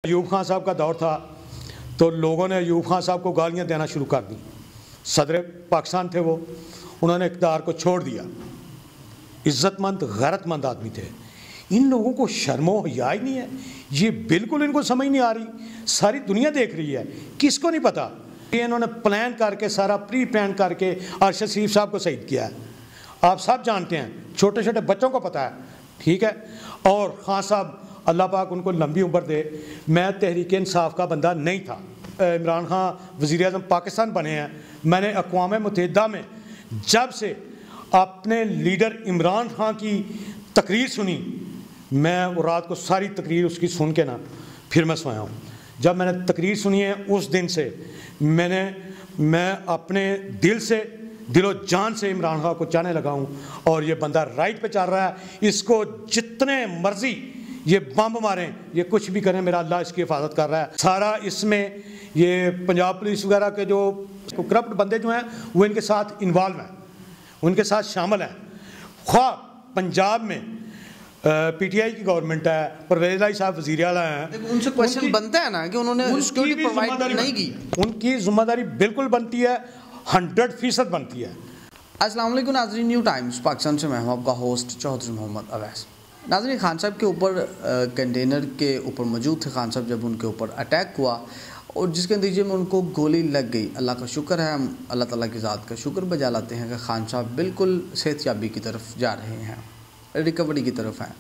ایوب خان صاحب کا دور تھا تو لوگوں نے ایوب خان صاحب کو گالیاں دینا شروع کر دیں۔ صدر پاکستان تھے وہ، انہوں نے اقتدار کو چھوڑ دیا۔ عزت مند غیرت مند آدمی تھے۔ ان لوگوں کو شرم و حیا ہی نہیں ہے، یہ بالکل ان کو سمجھ نہیں آ رہی۔ ساری دنیا دیکھ رہی ہے، کس کو نہیں پتا؟ یہ انہوں نے پلان کر کے سارا پری پلان کر کے ارشد شریف صاحب کو شہید کیا ہے۔ آپ سب جانتے ہیں، چھوٹے چھوٹے بچوں کو پتا ہے، ٹھیک ہے۔ اور خان صاحب اللہ پاک ان کو لمبی عمر دے، میں تحریک انصاف کا بندہ نہیں تھا۔ عمران خان وزیر اعظم پاکستان بنے ہیں، میں نے اقوام متحدہ میں جب سے اپنے لیڈر عمران خان کی تقریر سنی، میں وہ رات کو ساری تقریر اس کی سن کے نا پھر میں سویا ہوں۔ جب میں نے تقریر سنی ہے اس دن سے میں اپنے دل و جان سے عمران خان کو چاہنے لگا ہوں، اور یہ بندہ رائٹ پہ چل رہا ہے۔ اس کو جتنے مرضی یہ بم ماریں، یہ کچھ بھی کریں، میرا اللہ اس کی حفاظت کر رہا ہے۔ سارا اس میں یہ پنجاب پولیس وغیرہ کے جو کرپٹ بندے جو ہیں وہ ان کے ساتھ انوالو ہیں، ان کے ساتھ شامل ہیں۔ خواہ پنجاب میں پی ٹی آئی کی گورنمنٹ ہے، پرویز الہی صاحب وزیر اعلیٰ ہیں، ان سے کوشچن بنتا ہے نا کہ انہوں نے سیکورٹی پرووائڈ نہیں کی۔ ان کی ذمہ داری بالکل بنتی ہے، 100% بنتی ہے۔ السلام علیکم ناظرین، نیو ٹائمز پاکستان سے میں ہوں آپ کا ہوسٹ چودھری محمد اویس۔ ناظرین، خان صاحب کے اوپر کنٹینر کے اوپر موجود تھے خان صاحب جب ان کے اوپر اٹیک ہوا، اور جس کے نتیجے میں ان کو گولی لگ گئی۔ اللہ کا شکر ہے، ہم اللہ تعالیٰ کی ذات کا شکر بجا لاتے ہیں کہ خان صاحب بالکل صحت یابی کی طرف جا رہے ہیں، ریکوری کی طرف ہیں۔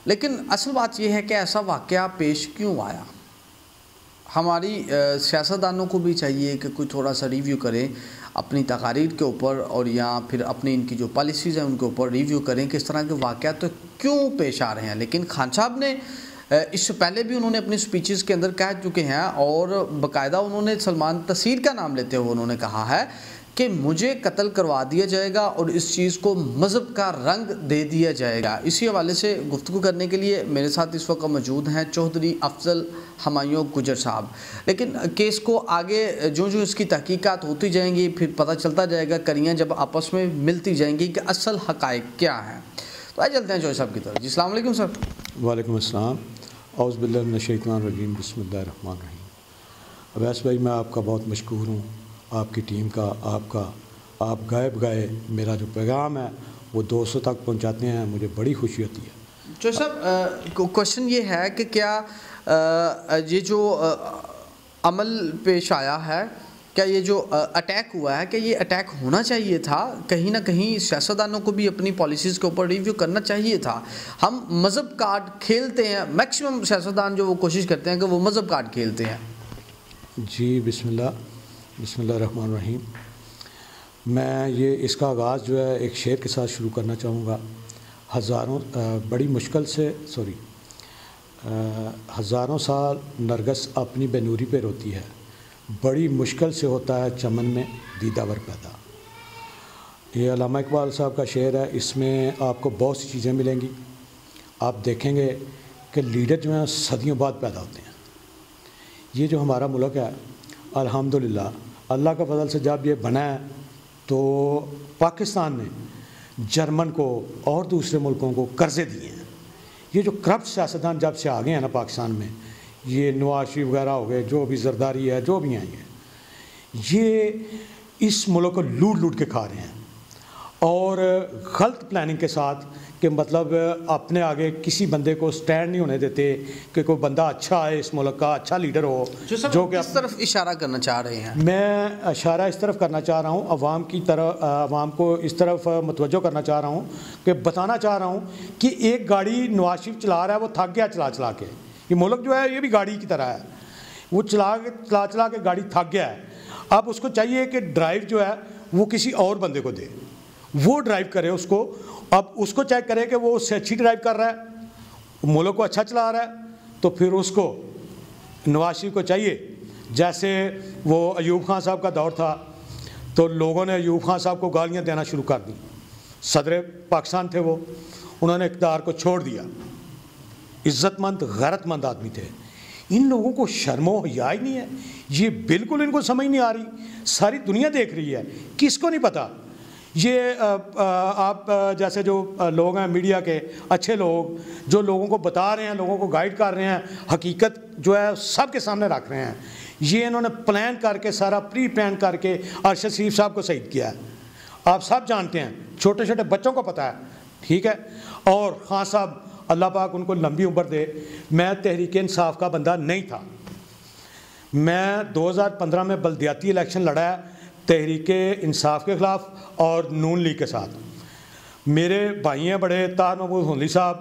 لیکن اصل بات یہ ہے کہ ایسا واقعہ پیش کیوں آیا؟ ہماری سیاستدانوں کو بھی چاہیے کہ کوئی تھوڑا سا ریویو کریں اپنی تقاریر کے اوپر، اور یا پھر اپنی ان کی جو پالیسیز ہیں ان کے اوپر ریویو کریں کہ اس طرح کے واقعات تو کیوں پیش آ رہے ہیں۔ لیکن خان صاحب نے اس سے پہلے بھی انہوں نے اپنی سپیچز کے اندر کہہ چکے ہیں، اور باقاعدہ انہوں نے سلمان تاثیر کا نام لیتے ہوئے انہوں نے کہا ہے کہ مجھے قتل کروا دیا جائے گا اور اس چیز کو مذہب کا رنگ دے دیا جائے گا۔ اسی حوالے سے گفتگو کرنے کے لیے میرے ساتھ اس وقت موجود ہیں چودھری افضل ہمایوں گجر صاحب۔ لیکن کیس کو آگے جو اس کی تحقیقات ہوتی جائیں گی، پھر پتہ چلتا جائے گا، کریاں جب آپس میں ملتی جائیں گی کہ اصل حقائق کیا ہیں۔ تو آئے چلتے ہیں چودھری صاحب کی طرف۔ جی السلام علیکم سر۔ وعلیکم السلام، اعوذ باللہ من الشیطان الرجیم، بسم اللہ الرحمن الرحیم۔ اویس بھائی، میں آپ کا بہت مشکور ہوں، آپ کی ٹیم کا، آپ گائے میرا جو پیغام ہے وہ 200 تک پہنچاتے ہیں، مجھے بڑی خوشی ہوتی ہے۔ جو صاحب کوشچن یہ ہے کہ کیا یہ جو عمل پیش آیا ہے، کیا یہ جو اٹیک ہوا ہے، کہ یہ اٹیک ہونا چاہیے تھا؟ کہیں نہ کہیں سیاستدانوں کو بھی اپنی پالیسیز کے اوپر ریویو کرنا چاہیے تھا۔ ہم مذہب کارڈ کھیلتے ہیں، میکسیمم سیاستدان جو وہ کوشش کرتے ہیں کہ وہ مذہب کارڈ کھیلتے ہیں۔ جی بسم اللہ الرحمن الرحیم۔ میں اس کا آغاز جو ہے ایک شعر کے ساتھ شروع کرنا چاہوں گا۔ ہزاروں سال نرگس اپنی بے نوری پہ روتی ہے، بڑی مشکل سے ہوتا ہے چمن میں دیدہ ور پیدا۔ یہ علامہ اقبال صاحب کا شعر ہے، اس میں آپ کو بہت سی چیزیں ملیں گی۔ آپ دیکھیں گے کہ لیڈر جو ہیں صدیوں بعد پیدا ہوتے ہیں۔ یہ جو ہمارا ملک ہے، الحمدللہ اللہ کا فضل سے جب یہ بنا ہے تو پاکستان نے جرمن کو اور دوسرے ملکوں کو قرضے دیے ہیں۔ یہ جو کرپٹ سیاستدان جب سے آگے ہیں نا پاکستان میں، یہ نواز شریف وغیرہ ہو گئے، جو بھی زرداری ہے، جو بھی ہیں، یہ اس ملک کو لوٹ کے کھا رہے ہیں، اور غلط پلاننگ کے ساتھ، کہ مطلب اپنے آگے کسی بندے کو سٹینڈ نہیں ہونے دیتے کہ کوئی بندہ اچھا ہے اس ملک کا، اچھا لیڈر ہو۔ جو کہ کس طرف اشارہ کرنا چاہ رہے ہیں؟ میں اشارہ اس طرف کرنا چاہ رہا ہوں، عوام کو اس طرف متوجہ کرنا چاہ رہا ہوں، کہ بتانا چاہ رہا ہوں کہ ایک گاڑی نواز شریف چلا رہا ہے، وہ تھک گیا چلا کے۔ یہ ملک جو ہے یہ بھی گاڑی کی طرح ہے، وہ چلا کے گاڑی تھک گیا ہے۔ اب اس کو چاہیے کہ ڈرائیو جو ہے وہ کسی اور بندے کو دے، وہ ڈرائیو کرے اس کو۔ اب اس کو چیک کرے کہ وہ اس سے اچھی ڈرائیو کر رہا ہے، ملک کو اچھا چلا رہا ہے، تو پھر اس کو نواز شریف کو چاہیے، جیسے وہ ایوب خان صاحب کا دور تھا تو لوگوں نے ایوب خان صاحب کو گالیاں دینا شروع کر دیں۔ صدر پاکستان تھے وہ، انہوں نے اقتدار کو چھوڑ دیا۔ عزت مند غیرت مند آدمی تھے۔ ان لوگوں کو شرم و حیا ہی نہیں ہے، یہ بالکل ان کو سمجھ نہیں آ رہی۔ ساری دنیا دیکھ رہی ہے، کس کو نہیں پتا؟ یہ آپ جیسے جو لوگ ہیں میڈیا کے اچھے لوگ جو لوگوں کو بتا رہے ہیں, لوگوں کو گائیڈ کر رہے ہیں, حقیقت جو ہے سب کے سامنے رکھ رہے ہیں, یہ انہوں نے پلان کر کے سارا پری پلان کر کے ارشد شریف صاحب کو شہید کیا ہے. آپ سب جانتے ہیں, چھوٹے چھوٹے بچوں کو پتہ ہے, ٹھیک ہے. اور خان صاحب اللہ پاک ان کو لمبی عمر دے. میں تحریک انصاف کا بندہ نہیں تھا. میں 2015 میں بلدیاتی الیکشن لڑا ہے تحریک انصاف کے خلاف اور نون لیگ کے ساتھ. میرے بھائی ہیں بڑے طاہر محمود ہنلی صاحب,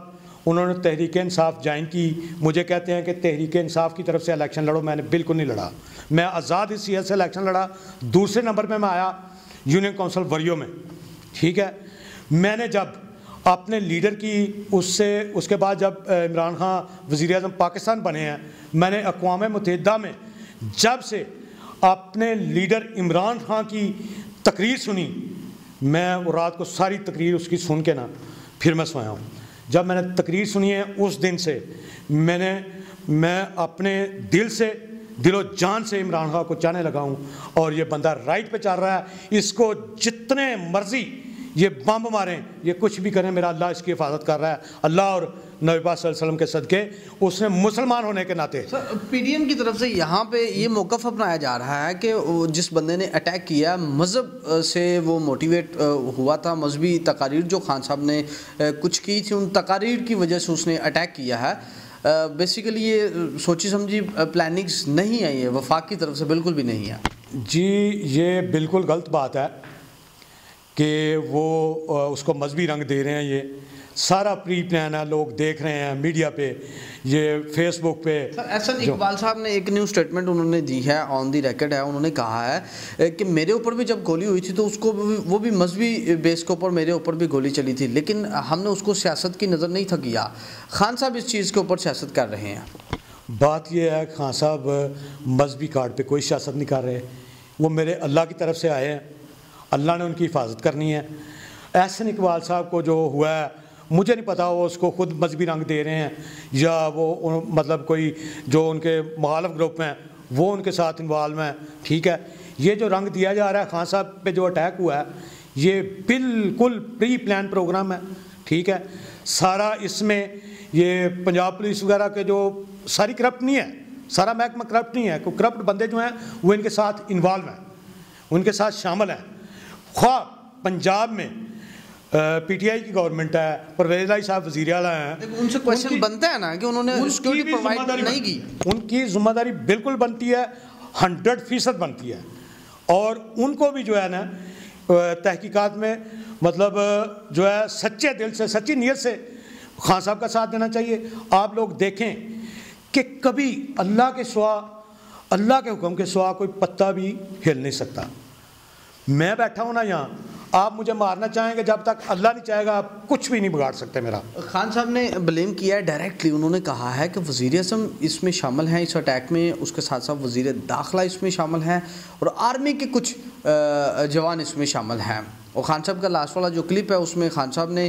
انہوں نے تحریک انصاف جوائن کی. مجھے کہتے ہیں کہ تحریک انصاف کی طرف سے الیکشن لڑو. میں نے بالکل نہیں لڑا. میں آزاد حیثیت سے الیکشن لڑا. دوسرے نمبر پہ میں آیا یونین کونسل وریو میں, ٹھیک ہے. میں نے جب اپنے لیڈر کی اس کے بعد جب عمران خان وزیر اعظم پاکستان بنے ہیں, میں نے اقوام متحدہ میں جب سے اپنے لیڈر عمران خان کی تقریر سنی, میں وہ رات کو ساری تقریر اس کی سن کے نا پھر میں سویا ہوں. جب میں نے تقریر سنی ہے اس دن سے میں اپنے دل و جان سے عمران خان کو چاہنے لگا ہوں. اور یہ بندہ رائٹ پہ چل رہا ہے. اس کو جتنے مرضی یہ بم ماریں, یہ کچھ بھی کریں, میرا اللہ اس کی حفاظت کر رہا ہے. اللہ اور نبی پاک صلی اللہ علیہ وسلم کے صدقے اس نے مسلمان ہونے کے ناطے. پی ڈی ایم کی طرف سے یہاں پہ یہ موقف اپنایا جا رہا ہے کہ جس بندے نے اٹیک کیا مذہب سے وہ موٹیویٹ ہوا تھا. مذہبی تقاریر جو خان صاحب نے کچھ کی تھی, ان تقاریر کی وجہ سے اس نے اٹیک کیا ہے. بیسیکلی یہ سوچی سمجھی پلاننگز نہیں ہے, یہ وفاق کی طرف سے بالکل بھی نہیں ہے. جی یہ بالکل غلط بات ہے کہ وہ اس کو مذہبی رنگ دے رہے ہیں. یہ سارا پری پلان ہے, لوگ دیکھ رہے ہیں میڈیا پہ, یہ فیس بک پہ. احسن اقبال صاحب نے ایک نیو سٹیٹمنٹ انہوں نے دی ہے, آن دی ریکارڈ ہے. انہوں نے کہا ہے کہ میرے اوپر بھی جب گولی ہوئی تھی تو اس کو وہ بھی مذہبی بیس کے اوپر میرے اوپر بھی گولی چلی تھی, لیکن ہم نے اس کو سیاست کی نظر نہیں تھا کیا. خان صاحب اس چیز کے اوپر سیاست کر رہے ہیں. بات یہ ہے خان صاحب مذہبی کارڈ پہ کوئی سیاست نہیں کر رہے. وہ میرے اللہ کی طرف سے آئے ہیں, اللہ نے ان کی حفاظت کرنی ہے. احسن اقبال صاحب کو جو ہوا ہے مجھے نہیں پتا وہ اس کو خود مذہبی رنگ دے رہے ہیں یا وہ مطلب کوئی جو ان کے مخالف گروپ ہیں وہ ان کے ساتھ انوالو ہیں, ٹھیک ہے. یہ جو رنگ دیا جا رہا ہے خان صاحب پہ جو اٹیک ہوا ہے یہ بالکل پری پلان پروگرام ہے, ٹھیک ہے. سارا اس میں یہ پنجاب پولیس وغیرہ کے جو ساری کرپٹ نہیں ہے, سارا محکمہ کرپٹ نہیں ہے. کوئی کرپٹ بندے جو ہیں وہ ان کے ساتھ انوالو ہیں, ان کے ساتھ شامل ہیں. خواہ پنجاب میں پی ٹی آئی کی گورنمنٹ ہے, پرویز الہی صاحب وزیر اعلیٰ ہیں, ان سے کوشچن بنتا ہے نا کہ انہوں نے سیکورٹی پرووائڈ نہیں کی. ان کی ذمہ داری بالکل بنتی ہے, 100% بنتی ہے. اور ان کو بھی جو ہے نا تحقیقات میں مطلب جو ہے سچے دل سے سچی نیت سے خان صاحب کا ساتھ دینا چاہیے. آپ لوگ دیکھیں کہ کبھی اللہ کے سوا, اللہ کے حکم کے سوا کوئی پتا بھی ہل نہیں سکتا. میں بیٹھا ہوں نا یہاں, آپ مجھے مارنا چاہیں گے, جب تک اللہ نہیں چاہے گا آپ کچھ بھی نہیں بگاڑ سکتے میرا. خان صاحب نے بلیم کیا ہے ڈائریکٹلی. انہوں نے کہا ہے کہ وزیر اعظم اس میں شامل ہیں اس اٹیک میں, اس کے ساتھ ساتھ وزیر داخلہ اس میں شامل ہیں اور آرمی کے کچھ جوان اس میں شامل ہیں. اور خان صاحب کا لاسٹ والا جو کلپ ہے اس میں خان صاحب نے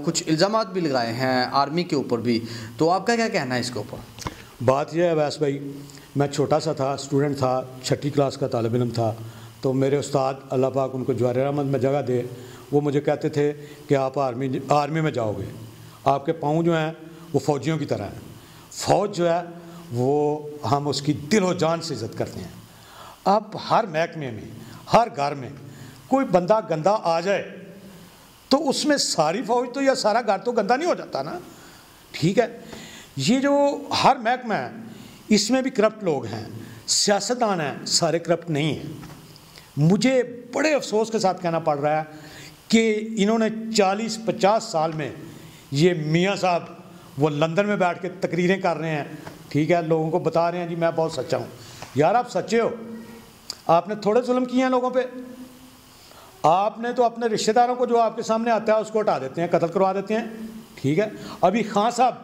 کچھ الزامات بھی لگائے ہیں آرمی کے اوپر بھی. تو آپ کا کیا کہنا ہے اس کے اوپر؟ بات یہ ہے ویس بھائی, میں چھوٹا سا تھا, اسٹوڈنٹ تھا, 6ٹھی کلاس کا طالب علم تھا. تو میرے استاد اللہ پاک ان کو جواہر احمد میں جگہ دے, وہ مجھے کہتے تھے کہ آپ آرمی میں جاؤ گے, آپ کے پاؤں جو ہیں وہ فوجیوں کی طرح ہیں. فوج جو ہے وہ ہم اس کی دل و جان سے عزت کرتے ہیں. اب ہر محکمے میں, ہر گھر میں کوئی بندہ گندا آ جائے تو اس میں ساری فوج تو یا سارا گھر تو گندا نہیں ہو جاتا نا, ٹھیک ہے. یہ جو ہر محکمہ ہے اس میں بھی کرپٹ لوگ ہیں, سیاستدان ہیں, سارے کرپٹ نہیں ہیں. مجھے بڑے افسوس کے ساتھ کہنا پڑ رہا ہے کہ انہوں نے 40-50 سال میں یہ میاں صاحب وہ لندن میں بیٹھ کے تقریریں کر رہے ہیں, ٹھیک ہے, لوگوں کو بتا رہے ہیں جی میں بہت سچا ہوں. یار آپ سچے ہو, آپ نے تھوڑے ظلم کیے ہیں لوگوں پہ. آپ نے تو اپنے رشتہ داروں کو جو آپ کے سامنے آتا ہے اس کو ہٹا دیتے ہیں, قتل کروا دیتے ہیں, ٹھیک ہے. ابھی خان صاحب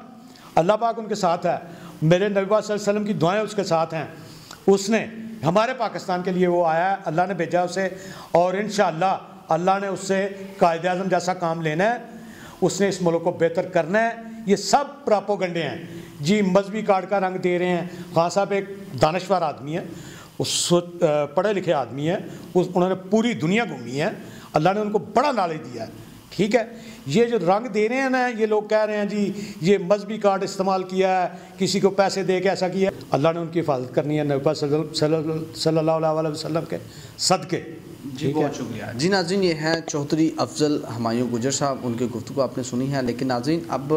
اللہ پاک ان کے ساتھ ہے, میرے نبی پاک صلی اللہ علیہ وسلم کی دعائیں اس کے ساتھ ہیں. اس نے ہمارے پاکستان کے لیے وہ آیا ہے, اللہ نے بھیجا اسے, اور انشاءاللہ اللہ نے اس سے قائد اعظم جیسا کام لینا ہے, اس نے اس ملک کو بہتر کرنا ہے. یہ سب پراپوگنڈے ہیں جی, مذہبی کارڈ کا رنگ دے رہے ہیں. خان صاحب ایک دانشور آدمی ہے, پڑھے لکھے آدمی ہے, انہوں نے پوری دنیا گھومی ہے, اللہ نے ان کو بڑا نالج دیا ہے. ٹھیک ہے, یہ جو رنگ دے رہے ہیں نا, یہ لوگ کہہ رہے ہیں جی یہ مذہبی کارڈ استعمال کیا ہے, کسی کو پیسے دے کے ایسا کیا ہے. اللہ نے ان کی حفاظت کرنی ہے نبی صلی اللہ علیہ وسلم کے صدقے. جی بہت شکریہ. جی ناظرین, یہ ہیں چوہدری افضل ہمایوں گجر صاحب, ان کی گفتگو آپ نے سنی ہے. لیکن ناظرین, اب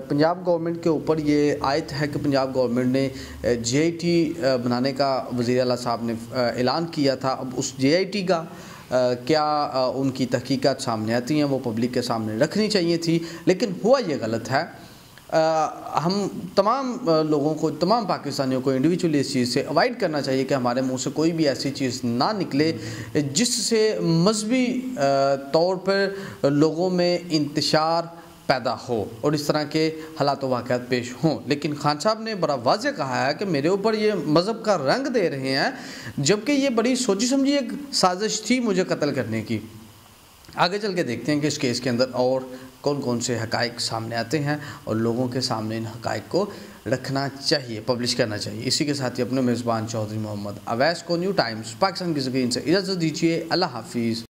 پنجاب گورنمنٹ کے اوپر یہ آیت ہے کہ پنجاب گورنمنٹ نے جے آئی ٹی بنانے کا وزیر اعلیٰ صاحب نے اعلان کیا تھا. اب اس جے آئی ٹی کا کیا ان کی تحقیقات سامنے آتی ہیں, وہ پبلک کے سامنے رکھنی چاہیے تھی, لیکن ہوا یہ غلط ہے. ہم تمام لوگوں کو, تمام پاکستانیوں کو انڈیویجولی اس چیز سے اوائڈ کرنا چاہیے کہ ہمارے منہ سے کوئی بھی ایسی چیز نہ نکلے جس سے مذہبی طور پر لوگوں میں انتشار پیدا ہو اور اس طرح کے حالات و واقعات پیش ہوں. لیکن خان صاحب نے بڑا واضح کہا ہے کہ میرے اوپر یہ مذہب کا رنگ دے رہے ہیں, جبکہ یہ بڑی سوچی سمجھی ایک سازش تھی مجھے قتل کرنے کی. آگے چل کے دیکھتے ہیں کہ اس کیس کے اندر اور کون کون سے حقائق سامنے آتے ہیں اور لوگوں کے سامنے ان حقائق کو رکھنا چاہیے, پبلش کرنا چاہیے. اسی کے ساتھ ہی اپنے میزبان چودھری محمد اویس کو نیو ٹائمز پاکستان کی زمین سے اجازت دیجیے. اللہ حافظ.